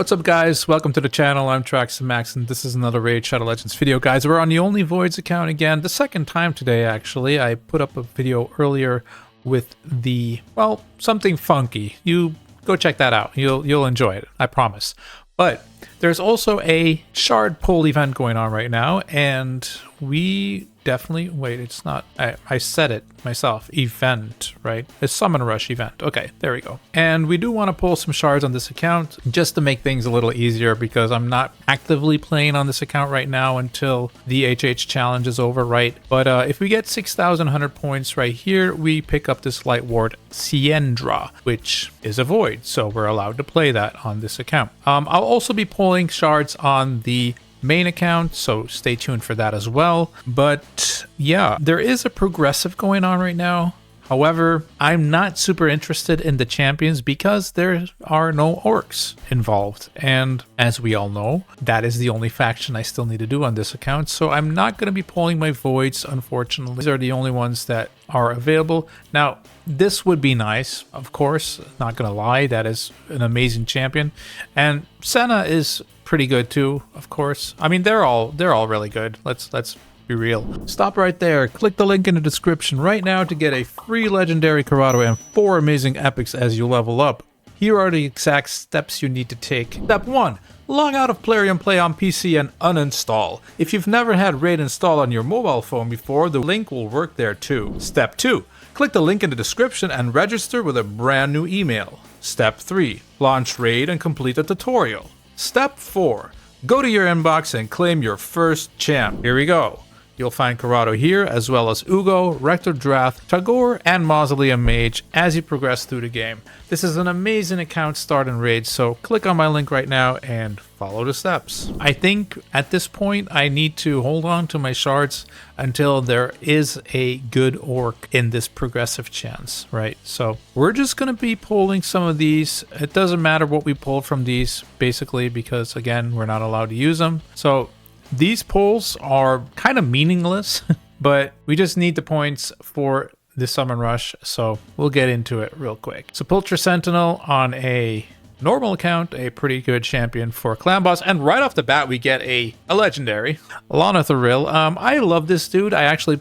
What's up, guys? Welcome to the channel. I'm Trax and this is another Raid Shadow Legends video. Guys, we're on the Only Voids account again. The second time today, actually. I put up a video earlier with the, well, something funky. You go check that out. You'll enjoy it, I promise. But there's also a shard pull event going on right now, and we definitely, wait, it's not, I said it myself, event, right? A summon rush event. Okay, there we go. And we do want to pull some shards on this account just to make things a little easier, because I'm not actively playing on this account right now until the HH challenge is over, right? But if we get 6,100 points right here, we pick up this light ward Siendra, which is a void, so we're allowed to play that on this account. I'll also be pulling shards on the main account, so stay tuned for that as well. But yeah, there is a progressive going on right now. However, I'm not super interested in the champions because there are no orcs involved, and as we all know, that is the only faction I still need to do on this account, so I'm not going to be pulling my voids, unfortunately. These are the only ones that are available. Now, this would be nice, of course, not gonna lie, that is an amazing champion, and Senna is pretty good too, of course. I mean, they're all really good. Let's be real. Stop right there. Click the link in the description right now to get a free legendary Karato and 4 amazing epics as you level up. Here are the exact steps you need to take. Step 1. Log out of Plarium Play on PC and uninstall. If you've never had Raid installed on your mobile phone before, the link will work there too. Step 2. Click the link in the description and register with a brand new email. Step 3. Launch Raid and complete the tutorial. Step 4. Go to your inbox and claim your first champ. Here we go. You'll find Karato here, as well as Uugo, Rector Drath, Tagoar, and Mausoleum Mage as you progress through the game. This is an amazing account start in Raid, so click on my link right now and follow the steps. I think at this point I need to hold on to my shards until there is a good orc in this progressive chance, right? So we're just going to be pulling some of these. It doesn't matter what we pull from these, basically, because again, we're not allowed to use them. So these pulls are kind of meaningless, but we just need the points for the summon rush, so we'll get into it real quick. Sepulchre Sentinel on a normal account, a pretty good champion for clan boss, and right off the bat we get a legendary Lana Thoril. I love this dude. I actually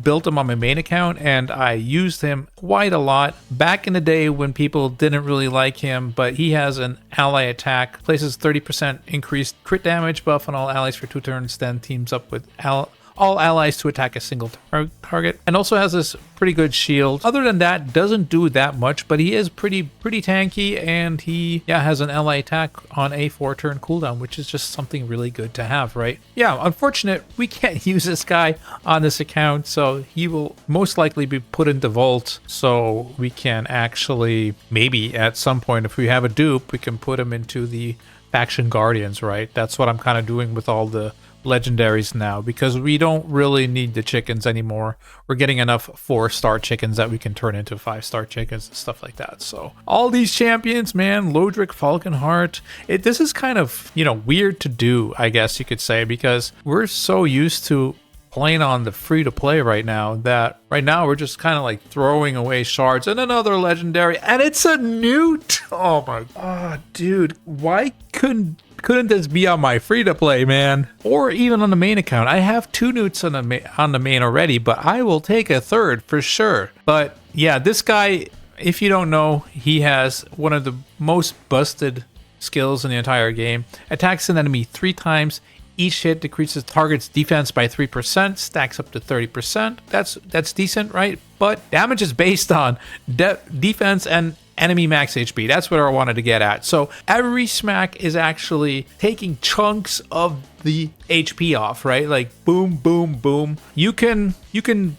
built him on my main account and I used him quite a lot back in the day when people didn't really like him, but he has an ally attack, places 30% increased crit damage buff on all allies for 2 turns, then teams up with all allies to attack a single target, and also has this pretty good shield. Other than that, doesn't do that much, but he is pretty tanky, and he has an ally attack on a 4-turn cooldown, which is just something really good to have, right? Yeah, unfortunate we can't use this guy on this account, so he will most likely be put into Vault, so we can actually, maybe at some point, if we have a dupe, we can put him into the Faction Guardians, right? That's what I'm kind of doing with all the legendaries now, because we don't really need the chickens anymore. We're getting enough 4-star chickens that we can turn into 5-star chickens and stuff like that. So all these champions, man, Lodric, Falconheart, this is kind of, weird to do, I guess you could say, because we're so used to playing on the free-to-play right now that right now we're just kind of like throwing away shards and another legendary, and it's a newt. Oh my god, dude, why couldn't this be on my free-to-play, man? Or even on the main account. I have 2 newts on the main already, but I will take a 3rd for sure. But yeah, this guy, if you don't know, he has one of the most busted skills in the entire game. Attacks an enemy 3 times. Each hit decreases target's defense by 3%, stacks up to 30%. That's decent, right? But damage is based on defense and enemy max HP. That's what I wanted to get at. So every smack is actually taking chunks of the HP off, right? Like boom, boom, boom. You can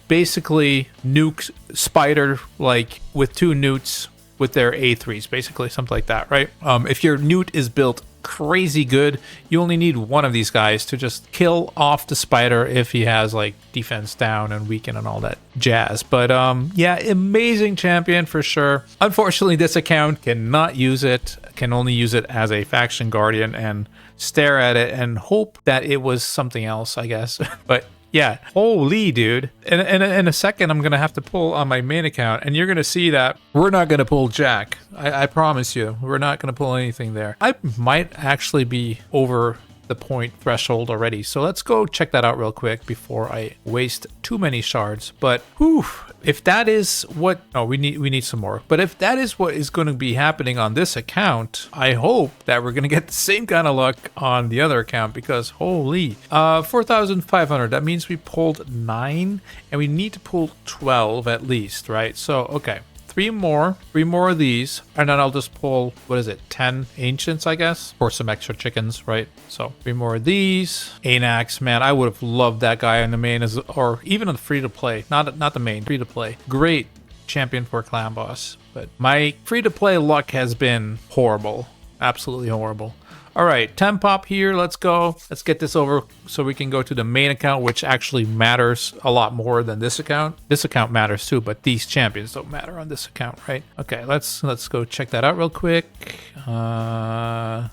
basically nuke Spider like with 2 newts with their A3s, basically, something like that, right? If your newt is built crazy good, you only need one of these guys to just kill off the spider if he has like defense down and weaken and all that jazz. But yeah, amazing champion for sure. Unfortunately, this account cannot use it, can only use it as a faction guardian and stare at it and hope that it was something else, I guess. But Yeah, holy dude. In a second, I'm going to have to pull on my main account, and you're going to see that we're not going to pull Jack. I promise you, we're not going to pull anything there. I might actually be over the point threshold already. So let's go check that out real quick before I waste too many shards. But whew, if that is what, oh, we need some more. But if that is what is going to be happening on this account, I hope that we're going to get the same kind of luck on the other account, because holy, 4,500. That means we pulled 9 and we need to pull 12 at least, right? So, okay. Three more of these, and then I'll just pull, what is it, 10 ancients, I guess, for some extra chickens, right? So 3 more of these. Anax, man, I would have loved that guy in the main, or even in the free-to-play, not the main, free-to-play. Great champion for clan boss, but my free-to-play luck has been horrible, absolutely horrible. All right, 10 pop here. Let's go. Let's get this over so we can go to the main account, which actually matters a lot more than this account. This account matters too, but these champions don't matter on this account, right? Okay, let's go check that out real quick. There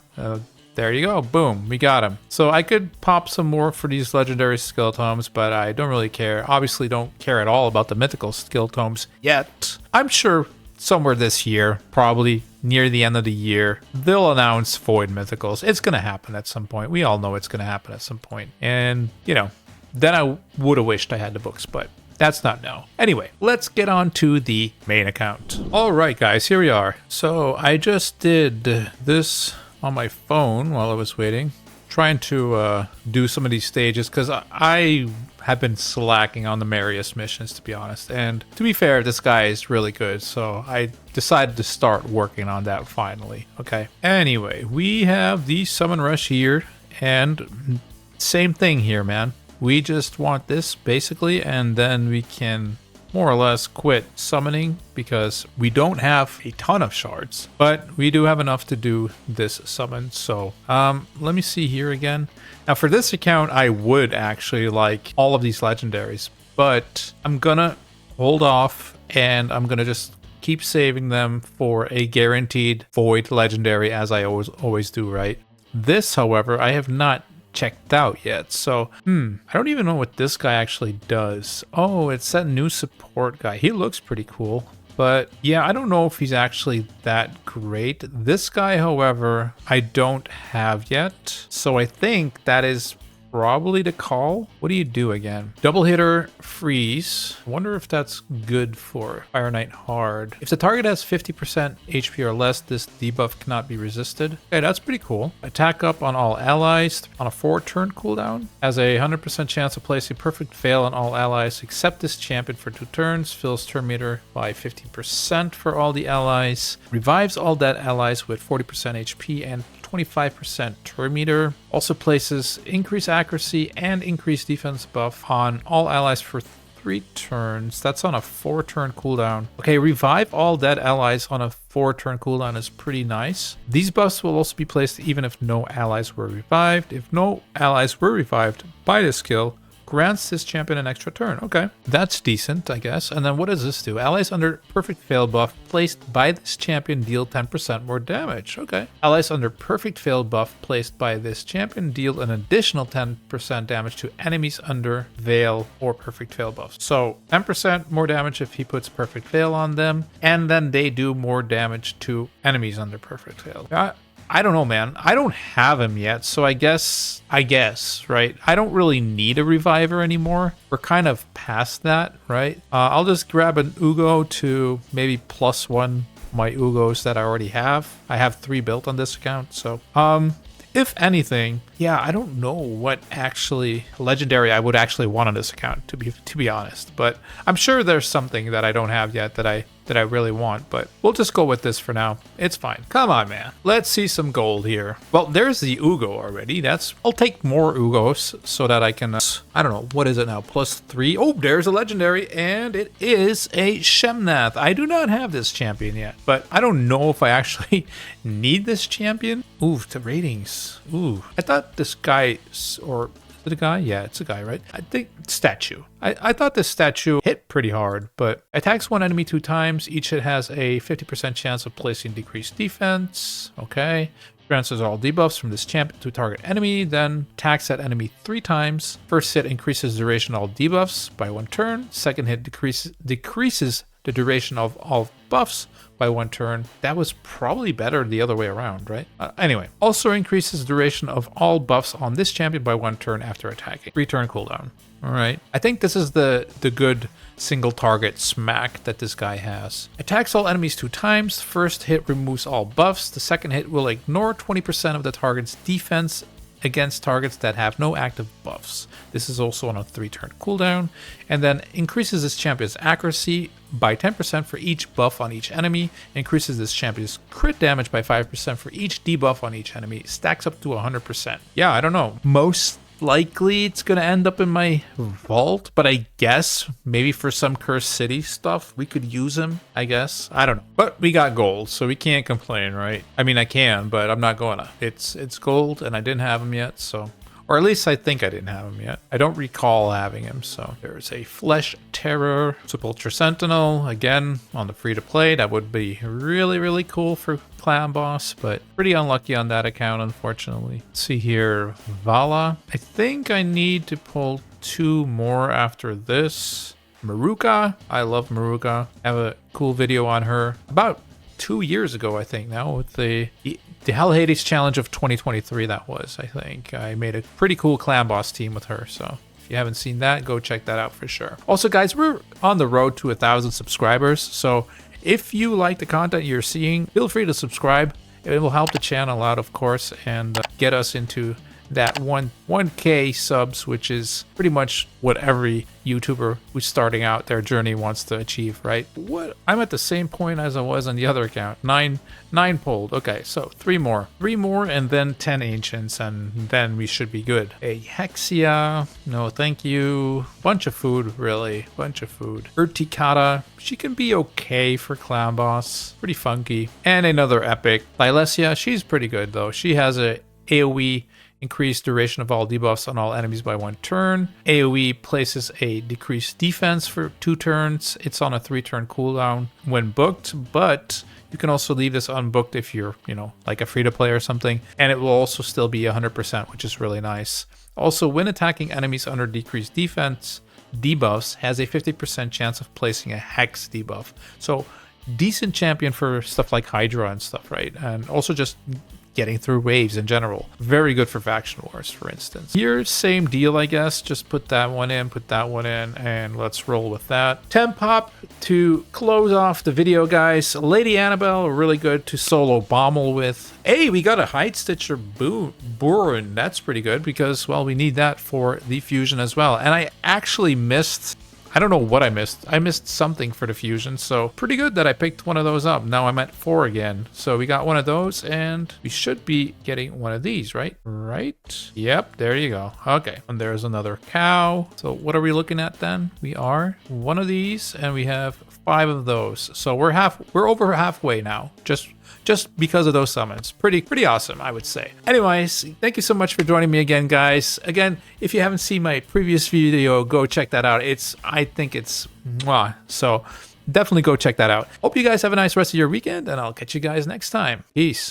you go. Boom, we got him. So I could pop some more for these legendary skill tomes, but I don't really care. Obviously, don't care at all about the mythical skill tomes yet. I'm sure somewhere this year, probably near the end of the year, they'll announce Void Mythicals. It's going to happen at some point. We all know it's going to happen at some point. And, you know, then I would have wished I had the books, but that's not now. Anyway, let's get on to the main account. All right, guys, here we are. So I just did this on my phone while I was waiting, trying to do some of these stages, because I have been slacking on the Marius missions, to be honest. And to be fair, this guy is really good, so I decided to start working on that finally. Okay. Anyway, we have the summon rush here, and same thing here, man. We just want this basically, and then we can more or less quit summoning, because we don't have a ton of shards, but we do have enough to do this summon. So let me see here again. Now for this account, I would actually like all of these legendaries, but I'm gonna hold off and I'm gonna just keep saving them for a guaranteed void legendary, as I always do, right? This, however, I have not checked out yet, so I don't even know what this guy actually does. Oh, it's that new support guy. He looks pretty cool, but yeah, I don't know if he's actually that great. This guy, however, I don't have yet, so I think that is probably the call. What do you do again? Double hitter, freeze. I wonder if that's good for Fire Knight hard. If the target has 50% HP or less, this debuff cannot be resisted. Okay, that's pretty cool. Attack up on all allies on a 4-turn cooldown. Has a 100% chance of placing perfect fail on all allies except this champion for 2 turns. Fills turn meter by 50% for all the allies. Revives all dead allies with 40% HP and 25% turn meter. Also places increased accuracy and increased defense buff on all allies for 3 turns. That's on a 4-turn cooldown. Okay, revive all dead allies on a 4-turn cooldown is pretty nice. These buffs will also be placed even if no allies were revived. If no allies were revived by this skill, grants this champion an extra turn. Okay, that's decent, I guess. And then what does this do? Allies under perfect fail buff placed by this champion deal 10% more damage. Okay. Allies under perfect fail buff placed by this champion deal an additional 10% damage to enemies under veil or perfect fail buffs. So 10% more damage if he puts perfect fail on them, and then they do more damage to enemies under perfect fail. I don't know, man. I don't have him yet, so I guess, right? I don't really need a reviver anymore. We're kind of past that, right? I'll just grab an Uugo to maybe +1 my Ugos that I already have. I have 3 built on this account, so if anything, yeah, I don't know what actually legendary I would actually want on this account, to be honest. But I'm sure there's something that I don't have yet that I really want, but we'll just go with this for now. It's fine. Come on, man. Let's see some gold here. Well, there's the Uugo already. I'll take more Ugos so that I can, I don't know, what is it now? +3. Oh, there's a legendary, and it is a Shemnath. I do not have this champion yet, but I don't know if I actually need this champion. Ooh, to ratings. Ooh, I thought this guy, or is it a guy? Yeah, it's a guy, right? I think statue. I thought this statue hit pretty hard, but attacks one enemy 2 times. Each hit has a 50% chance of placing decreased defense. Okay. Transfers all debuffs from this champion to target enemy, then attacks that enemy 3 times. First hit increases duration of all debuffs by 1 turn. Second hit decreases the duration of all buffs by 1 turn. That was probably better the other way around, right? Anyway, also increases duration of all buffs on this champion by 1 turn after attacking. 3 turn cooldown. All right. I think this is the good single target smack that this guy has. Attacks all enemies 2 times. First hit removes all buffs. The second hit will ignore 20% of the target's defense against targets that have no active buffs. This is also on a 3 turn cooldown. And then increases this champion's accuracy by 10% for each buff on each enemy. Increases this champion's crit damage by 5% for each debuff on each enemy. Stacks up to 100%. Yeah, I don't know. Most likely it's gonna end up in my vault, but I guess maybe for some Cursed City stuff we could use him, I guess. I don't know, but we got gold, so we can't complain, right? I mean, I can, but I'm not gonna. It's gold, and I didn't have him yet, so, or at least I think I didn't have him yet. I don't recall having him. So there's a Flesh Terror, Sepulchre Sentinel, again on the free to play. That would be really cool for clan boss, but pretty unlucky on that account, unfortunately. Let's see here, Vala. I think I need to pull 2 more after this. Maruka. I love Maruka. I have a cool video on her about 2 years ago, I think now, with the Hell Hades challenge of 2023. That was, I think. I made a pretty cool clan boss team with her, so if you haven't seen that, go check that out for sure. Also, guys, we're on the road to 1,000 subscribers, so if you like the content you're seeing, feel free to subscribe. It will help the channel out, of course, and get us into that 1K subs, which is pretty much what every YouTuber who's starting out their journey wants to achieve, right? What? I'm at the same point as I was on the other account. 9 pulled. Okay, so 3 more, and then 10 ancients, and then we should be good. A Hexia, no thank you. Bunch of food, really, bunch of food. Urticata, she can be okay for clan boss, pretty funky. And another epic. Thylesia, she's pretty good though. She has a AoE increased duration of all debuffs on all enemies by 1 turn. AoE places a decreased defense for 2 turns. It's on a 3 turn cooldown when booked, but you can also leave this unbooked if you're, like a free to play or something, and it will also still be 100%, which is really nice. Also, when attacking enemies under decreased defense, debuffs has a 50% chance of placing a hex debuff. So decent champion for stuff like Hydra and stuff, right? And also just getting through waves in general. Very good for faction wars, for instance. Here, same deal, I guess. Just put that one in, and let's roll with that. Temp Pop to close off the video, guys. Lady Annabelle, really good to solo Bommel with. Hey, we got a Hide Stitcher Burin. That's pretty good because, well, we need that for the fusion as well. And I actually missed, I don't know what I missed. I missed something for the fusion, so pretty good that I picked one of those up. Now I'm at 4 again. So we got one of those, and we should be getting one of these, right? Right? Yep, there you go. Okay, and there's another cow. So what are we looking at then? We are one of these, and we have 5 of those. So we're over halfway now. Just because of those summons. Pretty awesome, I would say. Anyways, thank you so much for joining me again, guys. Again, if you haven't seen my previous video, go check that out. I think it's mwah. So definitely go check that out. Hope you guys have a nice rest of your weekend, and I'll catch you guys next time. Peace.